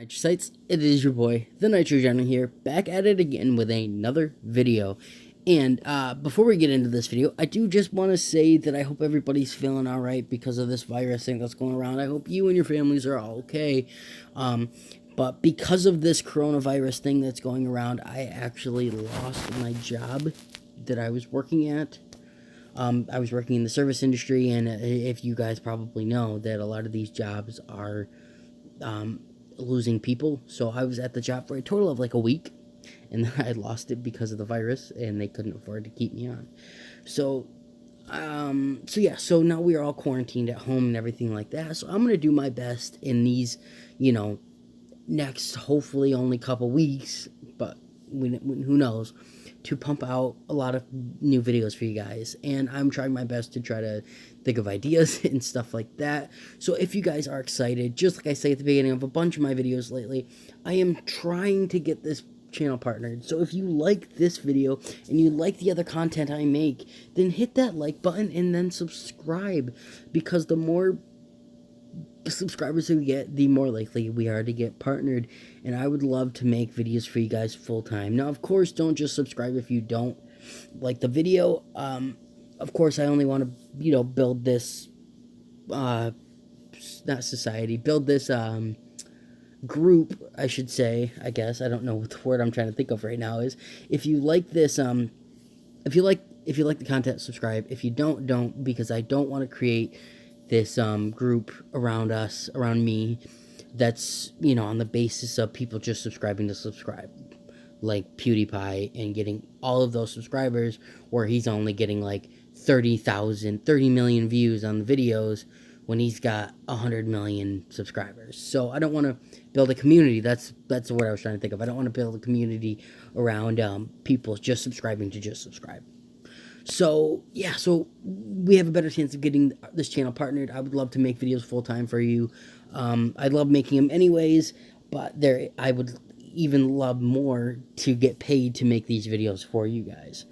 Nitrosites, it is your boy, the Nitro General here, back at it again with another video. And before we get into this video, I do just want to say that I hope everybody's feeling alright because of this virus thing that's going around. I hope you and your families are all okay. But because of this coronavirus thing that's going around, I actually lost my job that I was working at. I was working in the service industry, and if you guys probably know that a lot of these jobs are losing people. So I was at the job for a total of like a week, and then I lost it because of the virus, and they couldn't afford to keep me on. So so now we are all quarantined at home and everything like that. So I'm gonna do my best in these, next hopefully only couple weeks, but who knows, to pump out a lot of new videos for you guys. And I'm trying my best to try to think of ideas and stuff like that. So if you guys are excited, just like I say at the beginning of a bunch of my videos lately, I am trying to get this channel partnered. So if you like this video and you like the other content I make, then hit that like button and then subscribe, because the more subscribers we get, the more likely we are to get partnered, and I would love to make videos for you guys full time. Now, of course, don't just subscribe if you don't like the video. Of course, I only want to, build this, not society, build this, group, I should say, I guess. I don't know what the word I'm trying to think of right now is. If you like this, if you like the content, subscribe. If you don't, because I don't want to create this group around me, that's, on the basis of people just subscribing to subscribe, like PewDiePie, and getting all of those subscribers, where he's only getting like 30 million views on the videos when he's got 100 million subscribers. So I don't want to build a community. That's the word I was trying to think of. I don't want to build a community around people just subscribing to just subscribe. So, yeah, so we have a better chance of getting this channel partnered. I would love to make videos full-time for you. I love making them anyways, but I would even love more to get paid to make these videos for you guys.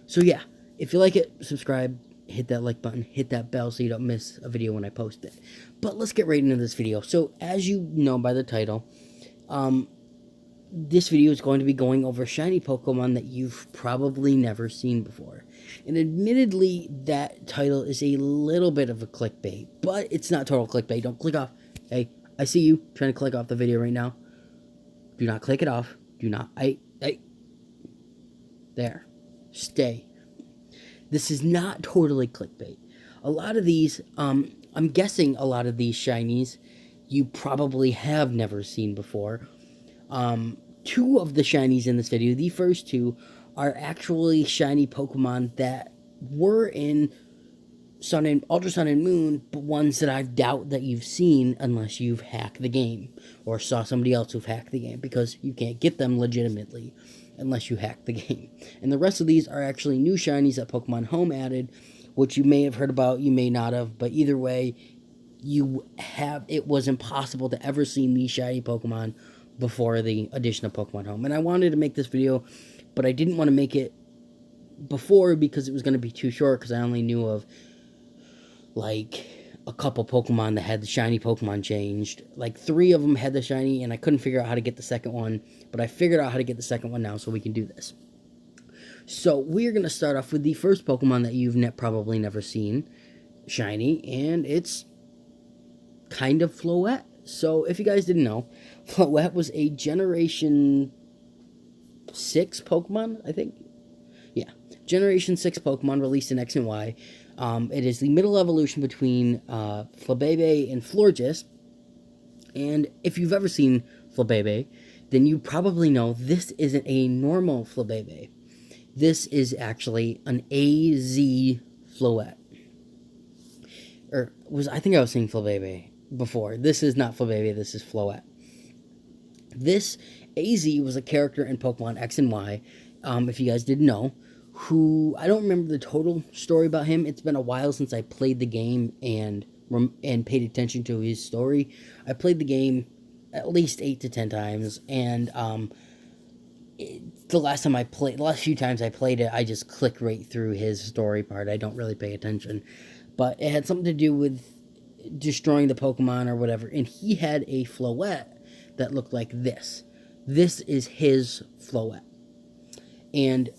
So, yeah, if you like it, subscribe, hit that like button, hit that bell so you don't miss a video when I post it. But let's get right into this video. So, as you know by the title, this video is going to be going over shiny Pokemon that you've probably never seen before. And admittedly, that title is a little bit of a clickbait, but it's not total clickbait. Don't click off. Hey, I see you trying to click off the video right now. Do not click it off. Do not. There. Stay. This is not totally clickbait. A lot of these, I'm guessing a lot of these shinies you probably have never seen before. Two of the shinies in this video, the first two, are actually shiny Pokemon that were in Ultra Sun and Moon, but ones that I doubt that you've seen unless you've hacked the game or saw somebody else who've hacked the game, because you can't get them legitimately unless you hack the game. And the rest of these are actually new shinies that Pokemon Home added, which you may have heard about, you may not have, but either way, it was impossible to ever see these shiny Pokemon before the addition of Pokemon Home. And I wanted to make this video, but I didn't want to make it before because it was going to be too short, because I only knew of like a couple Pokemon that had the shiny Pokemon changed. Like 3 of them had the shiny, and I couldn't figure out how to get the second one, but I figured out how to get the second one now, so we can do this. So we're going to start off with the first Pokemon that you've probably never seen shiny, and it's kind of Floette. So if you guys didn't know, Floette was a Generation 6 Pokemon, I think. Yeah, Generation 6 Pokemon released in X and Y. It is the middle evolution between Flabebe and Florges. And if you've ever seen Flabebe, then you probably know this isn't a normal Flabebe. This is actually an AZ Floette. I think I was saying Flabebe before. This is not Flabebe, this is Floette. This AZ was a character in Pokemon X and Y, if you guys didn't know, who, I don't remember the total story about him. It's been a while since I played the game and paid attention to his story. I played the game at least 8 to 10 times, and the last few times I played it, I just clicked right through his story part. I don't really pay attention. But it had something to do with destroying the Pokemon or whatever, and he had a Floette that looked like this. This is his Floette. And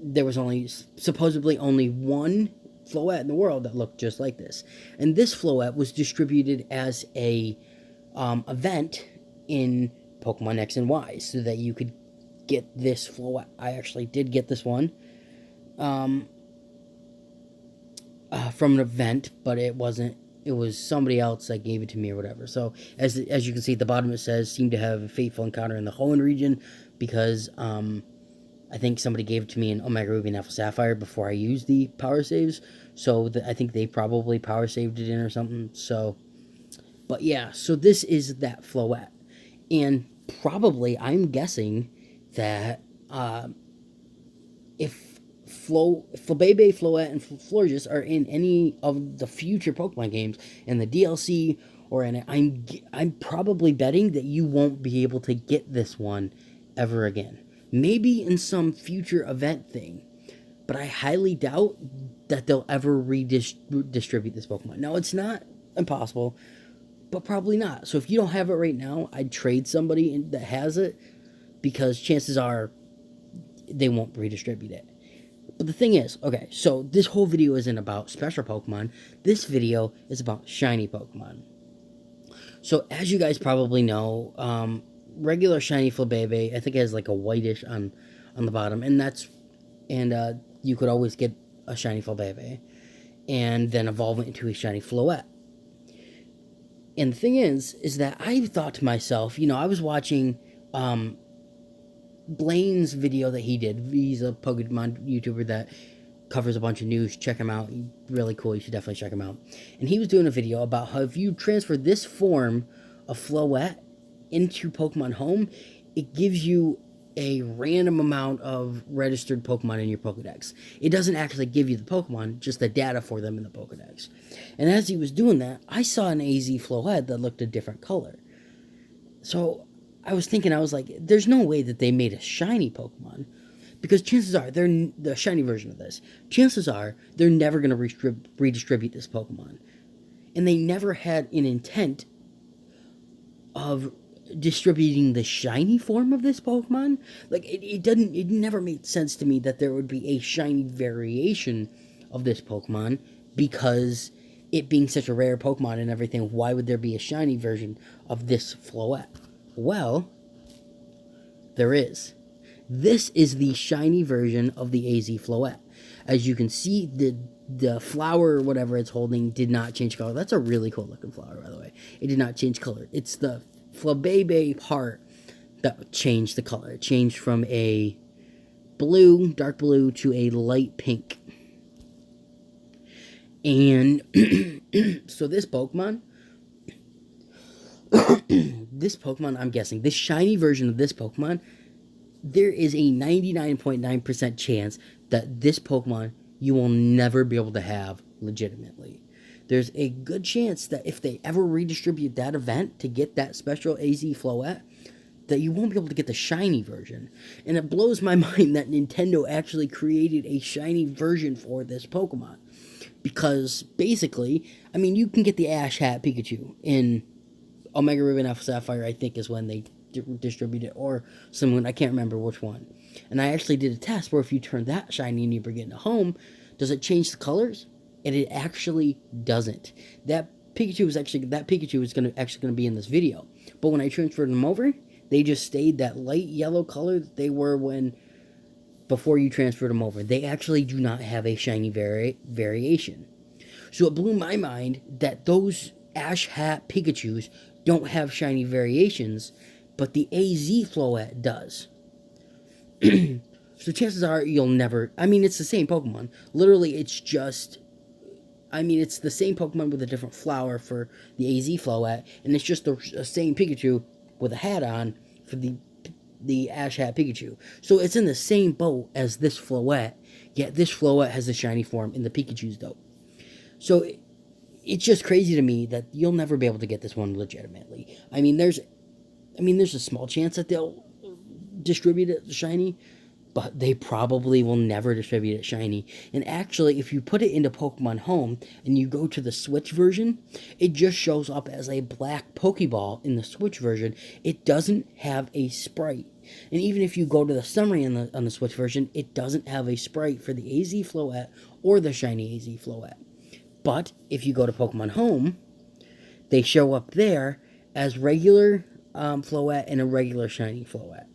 there was supposedly only one Floette in the world that looked just like this. And this Floette was distributed as a event in Pokemon X and Y, so that you could get this Floette. I actually did get this one from an event, but it wasn't. It was somebody else that gave it to me or whatever. So as you can see at the bottom, it says seem to have a fateful encounter in the Hoenn region, because I think somebody gave it to me in Omega Ruby and Alpha Sapphire before I used the power saves. So I think they probably power saved it in or something. So, but yeah, so this is that Floette. And probably, I'm guessing that if Flabebe, Floette, and Florges are in any of the future Pokemon games, in the DLC or in it, I'm probably betting that you won't be able to get this one ever again. Maybe in some future event thing, but I highly doubt that they'll ever redistribute this Pokemon. Now, it's not impossible, but probably not. So if you don't have it right now, I'd trade somebody that has it, because chances are they won't redistribute it. But the thing is, okay, so this whole video isn't about special Pokemon. This video is about shiny Pokemon. So as you guys probably know, regular shiny Flabebe, I think it has like a whitish on the bottom, and you could always get a shiny Flabebe and then evolve it into a shiny Floette. And the thing is that I thought to myself, I was watching Blaine's video that he did. He's a Pokemon YouTuber that covers a bunch of news. Check him out. He's really cool. You should definitely check him out. And he was doing a video about how if you transfer this form of Floette into Pokemon Home, it gives you a random amount of registered Pokemon in your Pokedex. It doesn't actually give you the Pokemon, just the data for them in the Pokedex. And as he was doing that, I saw an AZ Floette that looked a different color. So I was thinking, I was like, there's no way that they made a shiny Pokemon, because chances are, they're the shiny version of this. Chances are, they're never going to redistribute this Pokemon. And they never had an intent of distributing the shiny form of this Pokemon. Like, it never made sense to me that there would be a shiny variation of this Pokemon, because it being such a rare Pokemon and everything, why would there be a shiny version of this Floette? Well, there is. This is the shiny version of the AZ Floette. As you can see, the flower or whatever it's holding did not change color. That's a really cool looking flower, by the way. It did not change color. It's the Flabebe part that changed the color. It changed from a blue, dark blue, to a light pink. And so this Pokemon, I'm guessing, this shiny version of this Pokemon, there is a 99.9% chance that this Pokemon you will never be able to have legitimately. There's a good chance that if they ever redistribute that event to get that special AZ Floette, that you won't be able to get the shiny version. And it blows my mind that Nintendo actually created a shiny version for this Pokemon. Because, basically, I mean, you can get the Ash Hat Pikachu in Omega Ruby and Alpha Sapphire, I think, is when they distribute it, or someone, I can't remember which one. And I actually did a test where if you turn that shiny and you bring it into home, does it change the colors? And it actually doesn't. That Pikachu is actually going to be in this video. But when I transferred them over, they just stayed that light yellow color that they were before you transferred them over. They actually do not have a shiny variation. So it blew my mind that those Ash Hat Pikachus don't have shiny variations, but the AZ Floette does. So chances are you'll never... I mean, it's the same Pokemon. Literally, it's just... I mean, it's the same Pokemon with a different flower for the AZ Floette, and it's just the same Pikachu with a hat on for the Ash Hat Pikachu. So it's in the same boat as this Floette, yet this Floette has the shiny form and the Pikachu's dope. So it's just crazy to me that you'll never be able to get this one legitimately. I mean, there's a small chance that they'll distribute it shiny, but they probably will never distribute it shiny. And actually, if you put it into Pokemon Home and you go to the Switch version, it just shows up as a black Pokeball in the Switch version. It doesn't have a sprite. And even if you go to the summary on the Switch version, it doesn't have a sprite for the AZ Floette or the shiny AZ Floette. But if you go to Pokemon Home, they show up there as regular Floette and a regular shiny Floette.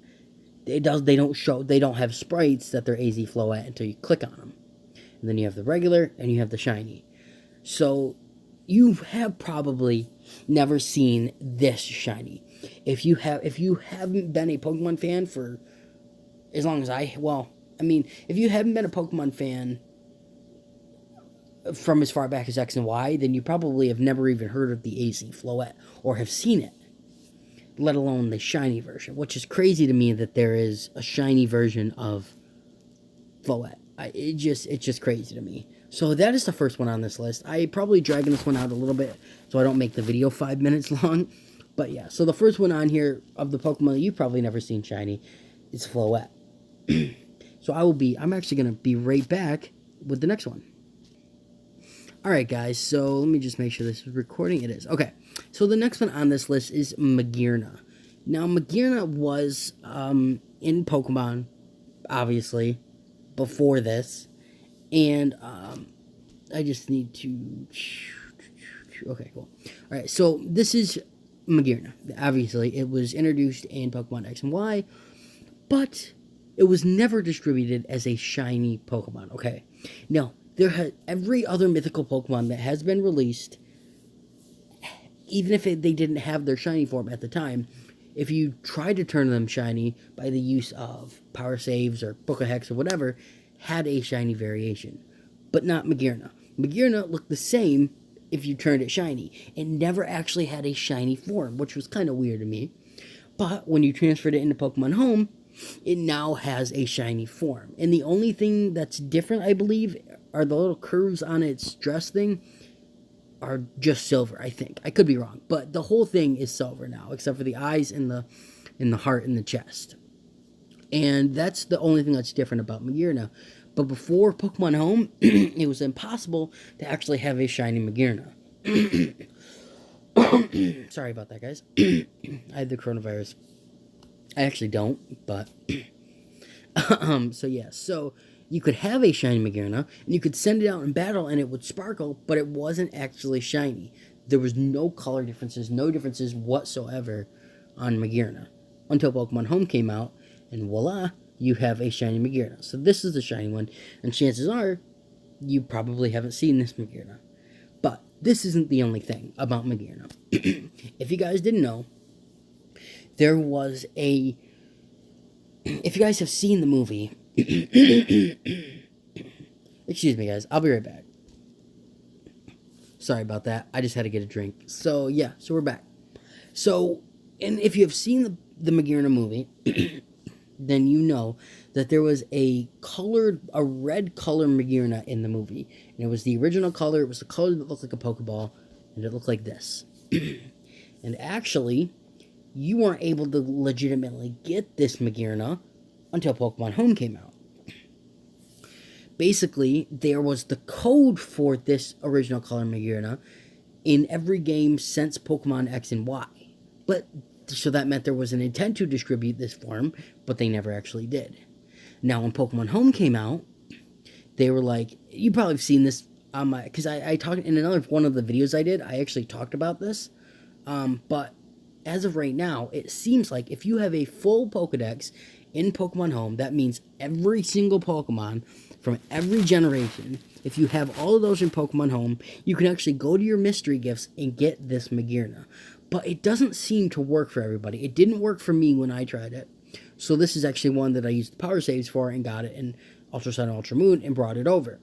They don't have sprites that they're AZ Floette until you click on them. And then you have the regular and you have the shiny. So you have probably never seen this shiny. If you haven't been a Pokemon fan for as long as if you haven't been a Pokemon fan from as far back as X and Y, then you probably have never even heard of the AZ Floette or have seen it, let alone the shiny version, which is crazy to me that there is a shiny version of Floette. It's just crazy to me. So that is the first one on this list. I probably dragging this one out a little bit so I don't make the video 5 minutes long. But yeah, so the first one on here of the Pokemon that you've probably never seen shiny is Floette. So I'm actually going to be right back with the next one. Alright guys, so let me just make sure this is recording. It is. Okay, so the next one on this list is Magearna. Now, Magearna was in Pokemon, obviously, before this. And I just need to... Okay, cool. Alright, so this is Magearna. Obviously, it was introduced in Pokemon X and Y, but it was never distributed as a shiny Pokemon, okay? Now, every other mythical Pokemon that has been released, even if they didn't have their shiny form at the time, if you try to turn them shiny by the use of Power Saves or Book of Hex or whatever, had a shiny variation. But not Magearna. Magearna looked the same if you turned it shiny. It never actually had a shiny form, which was kind of weird to me. But when you transferred it into Pokemon Home, it now has a shiny form. And the only thing that's different, I believe, are the little curves on its dress thing are just silver, I think. I could be wrong, but the whole thing is silver now, except for the eyes and the heart and the chest. And that's the only thing that's different about Magearna. But before Pokemon Home, it was impossible to actually have a shiny Magearna. Sorry about that, guys. I had the coronavirus. I actually don't, but... So you could have a shiny Magearna, and you could send it out in battle, and it would sparkle, but it wasn't actually shiny. There was no color differences, no differences whatsoever on Magearna. Until Pokemon Home came out, and voila, you have a shiny Magearna. So this is the shiny one, and chances are, you probably haven't seen this Magearna. But this isn't the only thing about Magearna. If you guys didn't know, there was a... If you guys have seen the movie... Excuse me, guys. I'll be right back. Sorry about that. I just had to get a drink. So, yeah. So, we're back. So, and if you have seen the Magearna movie, then you know that there was a red color Magearna in the movie. And it was the original color. It was the color that looked like a Pokeball. And it looked like this. And actually... you weren't able to legitimately get this Magearna until Pokemon Home came out. Basically, there was the code for this original color Magearna in every game since Pokemon X and Y. So that meant there was an intent to distribute this form, but they never actually did. Now, when Pokemon Home came out, they were like, you probably have seen this on my... Because I talked in another one of the videos I did, I actually talked about this. But... as of right now, it seems like if you have a full Pokedex in Pokemon Home, that means every single Pokemon from every generation, if you have all of those in Pokemon Home, you can actually go to your mystery gifts and get this Magearna. But it doesn't seem to work for everybody. It didn't work for me when I tried it. So this is actually one that I used Power Saves for and got it in Ultra Sun and Ultra Moon and brought it over.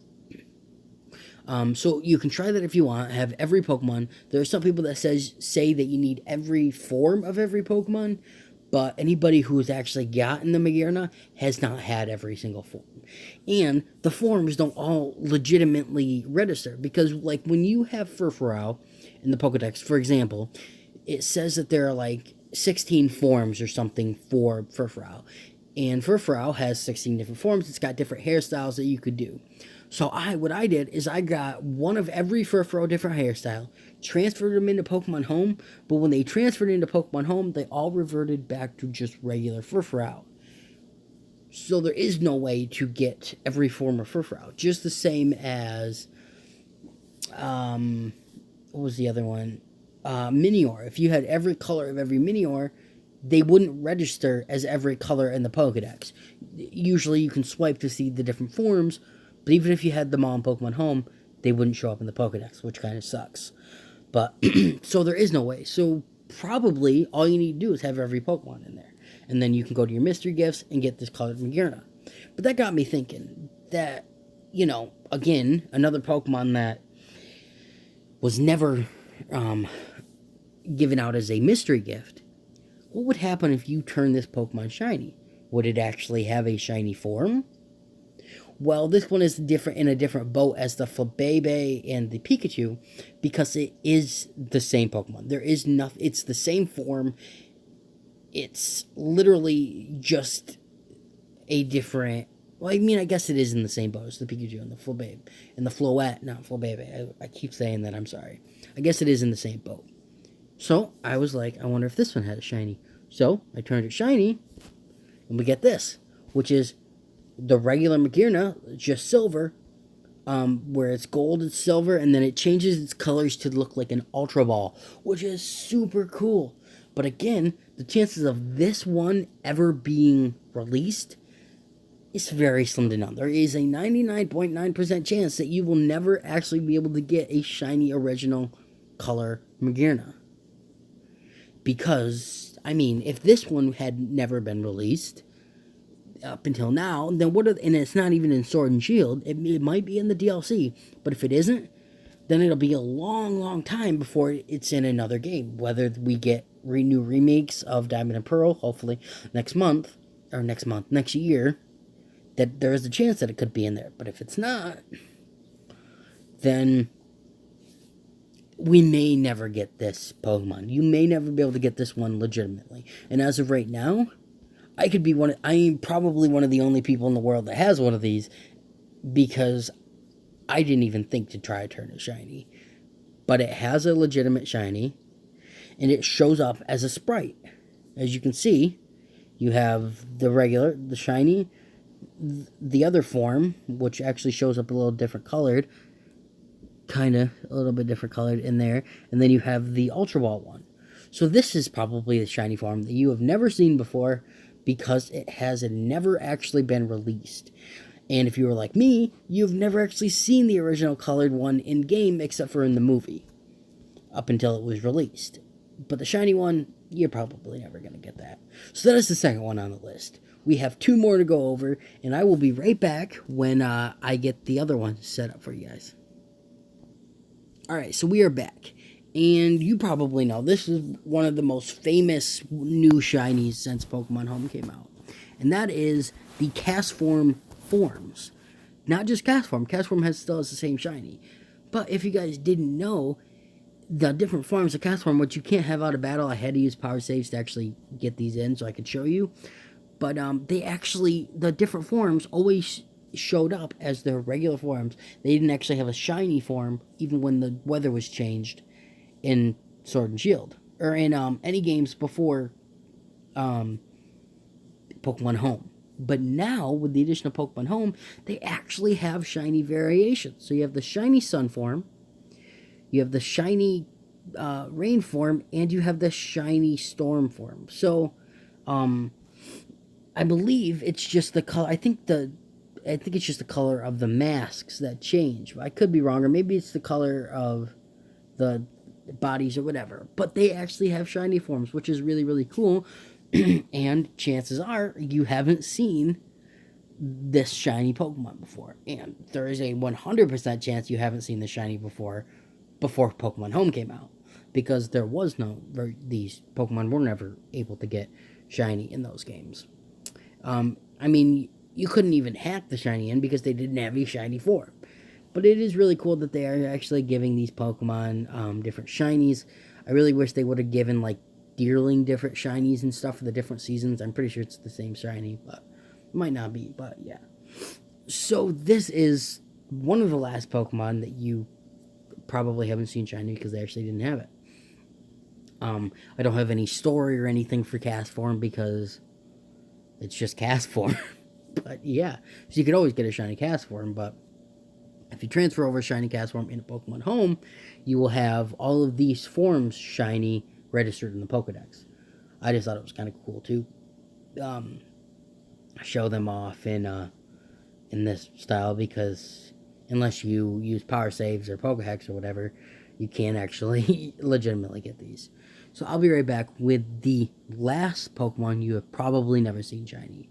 So you can try that if you want, have every Pokemon. There are some people that say that you need every form of every Pokemon, but anybody who has actually gotten the Magearna has not had every single form. And the forms don't all legitimately register, because like when you have Furfurou in the Pokedex, for example, it says that there are like 16 forms or something for Furfurou. And Furfrou has 16 different forms. It's got different hairstyles that you could do. So what I did is I got one of every Furfrou different hairstyle, transferred them into Pokemon Home, but when they transferred into Pokemon Home, they all reverted back to just regular Furfrou. So there is no way to get every form of Furfrou. Just the same as, what was the other one? Minior. If you had every color of every Minior, they wouldn't register as every color in the Pokedex. Usually you can swipe to see the different forms, but even if you had them all in Pokemon Home, they wouldn't show up in the Pokedex, which kind of sucks. But, so there is no way. So probably all you need to do is have every Pokemon in there. And then you can go to your mystery gifts and get this colored Magearna. But that got me thinking that, again, another Pokemon that was never given out as a mystery gift. What would happen if you turn this Pokemon shiny? Would it actually have a shiny form? Well, this one is different in a different boat as the Flabébé and the Pikachu because it is the same Pokemon. There is nothing. It's the same form. It's literally just a different... Well, I mean, I guess it is in the same boat as the Pikachu and the Flabébé. And the Floette, not Flabébé. I keep saying that, I'm sorry. I guess it is in the same boat. So, I was like, I wonder if this one had a shiny. So, I turned it shiny, and we get this, which is the regular Magearna, just silver, where it's gold and silver, and then it changes its colors to look like an Ultra Ball, which is super cool. But again, the chances of this one ever being released is very slim to none. There is a 99.9% chance that you will never actually be able to get a shiny original color Magearna. Because, I mean, if this one had never been released up until now, then and it's not even in Sword and Shield, it might be in the DLC, but if it isn't, then it'll be a long, long time before it's in another game. Whether we get new remakes of Diamond and Pearl, hopefully next year, that there is a chance that it could be in there. But if it's not, then we may never get this Pokemon. You may never be able to get this one legitimately. And as of right now, I am probably one of the only people in the world that has one of these, because I didn't even think to try to turn it shiny. But it has a legitimate shiny, and it shows up as a sprite. As you can see, you have the shiny, the other form, which actually shows up a little different colored, a little bit different colored in there, and then you have the Ultra Ball one. So this is probably the shiny form that you have never seen before, because it has never actually been released. And if you were like me, you've never actually seen the original colored one in-game except for in the movie, up until it was released. But the shiny one, you're probably never going to get that. So that is the second one on the list. We have 2 more to go over, and I will be right back when I get the other one set up for you guys. Alright, so we are back. And you probably know, this is one of the most famous new shinies since Pokemon Home came out. And that is the Castform forms. Not just Castform. Castform still has the same shiny. But if you guys didn't know, the different forms of Castform, which you can't have out of battle, I had to use power saves to actually get these in so I could show you. But the different forms always showed up as their regular forms. They didn't actually have a shiny form, even when the weather was changed in Sword and Shield, or in any games before Pokemon Home. But now, with the addition of Pokemon Home, they actually have shiny variations. So you have the shiny Sun form, you have the shiny Rain form, and you have the shiny Storm form. So, I believe it's just the color. I think it's just the color of the masks that change. I could be wrong, or maybe it's the color of the bodies or whatever. But they actually have shiny forms, which is really, really cool. And chances are you haven't seen this shiny Pokemon before. And there is a 100% chance you haven't seen the shiny before Pokemon Home came out. Because these Pokemon were never able to get shiny in those games. I mean, you couldn't even hack the shiny in because they didn't have a shiny form. But it is really cool that they are actually giving these Pokemon different shinies. I really wish they would have given, like, Deerling different shinies and stuff for the different seasons. I'm pretty sure it's the same shiny, but Might not be, but yeah. So this is one of the last Pokemon that you probably haven't seen shiny because they actually didn't have it. I don't have any story or anything for Castform because it's just Castform. But yeah, so you could always get a shiny Castform, but if you transfer over shiny Castform into Pokemon Home, you will have all of these forms shiny registered in the Pokedex. I just thought it was kind of cool to show them off in this style, because unless you use power saves or Pokehex or whatever, you can't actually legitimately get these. So I'll be right back with the last Pokemon you have probably never seen shiny.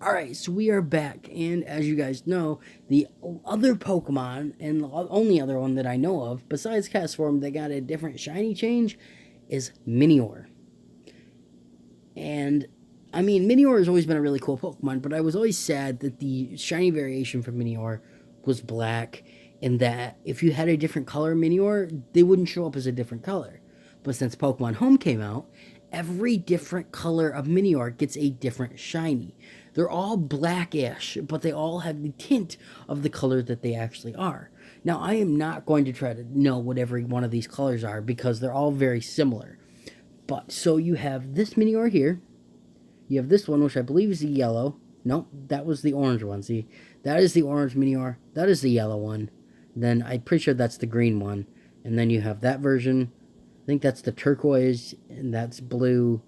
Alright, so we are back, and as you guys know, the other Pokemon, and the only other one that I know of, besides Castform, that got a different shiny change, is Minior. And, I mean, Minior has always been a really cool Pokemon, but I was always sad that the shiny variation for Minior was black, and that if you had a different color Minior, they wouldn't show up as a different color. But since Pokemon Home came out, every different color of Minior gets a different shiny. They're all blackish, but they all have the tint of the color that they actually are. Now, I am not going to try to know what every one of these colors are because they're all very similar. But, so you have this Minior here. You have this one, which I believe is the yellow. Nope, that was the orange one. See, that is the orange Minior. That is the yellow one. Then I'm pretty sure that's the green one. And then you have that version. I think that's the turquoise, and that's blue,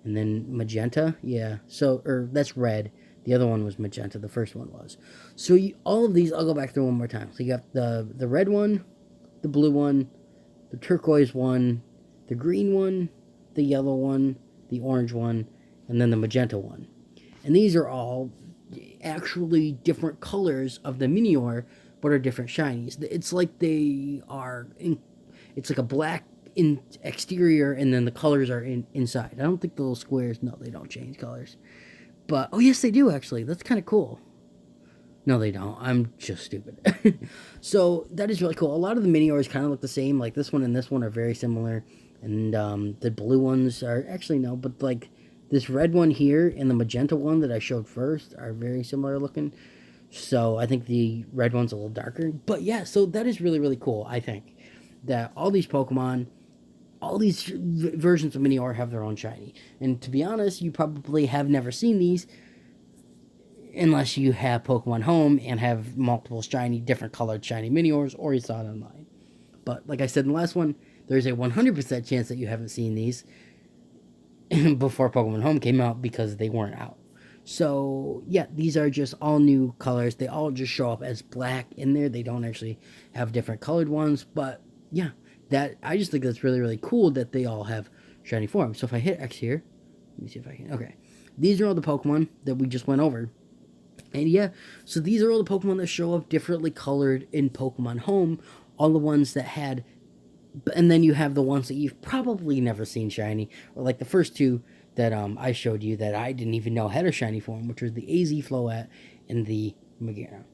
and then magenta. Yeah, so, or that's red. The other one was magenta. The first one was. So all of these, I'll go back through one more time. So you got the red one, the blue one, the turquoise one, the green one, the yellow one, the orange one, and then the magenta one. And these are all actually different colors of the Minior, but are different shinies. It's like they are, it's like a black exterior, and then the colors are inside. I don't think the little squares, no, they don't change colors. But, oh yes, they do actually. That's kind of cool. No, they don't. I'm just stupid. So, that is really cool. A lot of the Miniors kind of look the same. Like, this one and this one are very similar. And the blue ones are, actually no, but like this red one here and the magenta one that I showed first are very similar looking. So I think the red one's a little darker. But yeah, so that is really, really cool, I think. That all these Pokemon, all these versions of Minior have their own shiny. And to be honest, you probably have never seen these unless you have Pokemon Home and have multiple shiny, different colored shiny Miniors, or you saw it online. But like I said in the last one, there's a 100% chance that you haven't seen these before Pokemon Home came out because they weren't out. So, yeah, these are just all new colors. They all just show up as black in there. They don't actually have different colored ones. But, yeah, that I just think that's really, really cool that they all have shiny forms. So if I hit X here, let me see if I can. Okay. These are all the Pokemon that we just went over. And, yeah, so these are all the Pokemon that show up differently colored in Pokemon Home. All the ones that had... And then you have the ones that you've probably never seen shiny. Or like the first two that I showed you that I didn't even know had a shiny form, which was the AZ Floette and the Magearna.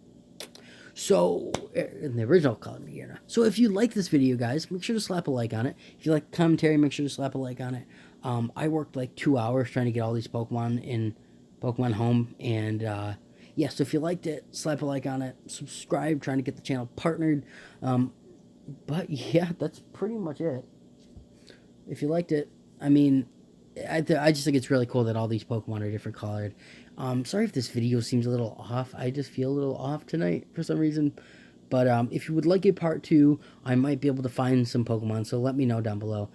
So, in the original color Magearna. So if you like this video, guys, make sure to slap a like on it. If you like the commentary, make sure to slap a like on it. I worked like 2 hours trying to get all these Pokemon in Pokemon Home. And, yeah, so if you liked it, slap a like on it. Subscribe, trying to get the channel partnered. But, yeah, that's pretty much it. If you liked it, I mean... I just think it's really cool that all these Pokemon are different colored. Sorry if this video seems a little off. I just feel a little off tonight for some reason. But if you would like a part 2, I might be able to find some Pokemon. So let me know down below.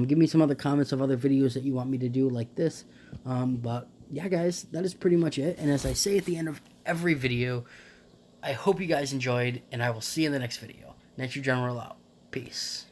Give me some other comments of other videos that you want me to do like this. But yeah, guys, that is pretty much it. And as I say at the end of every video, I hope you guys enjoyed. And I will see you in the next video. Nature General out. Peace.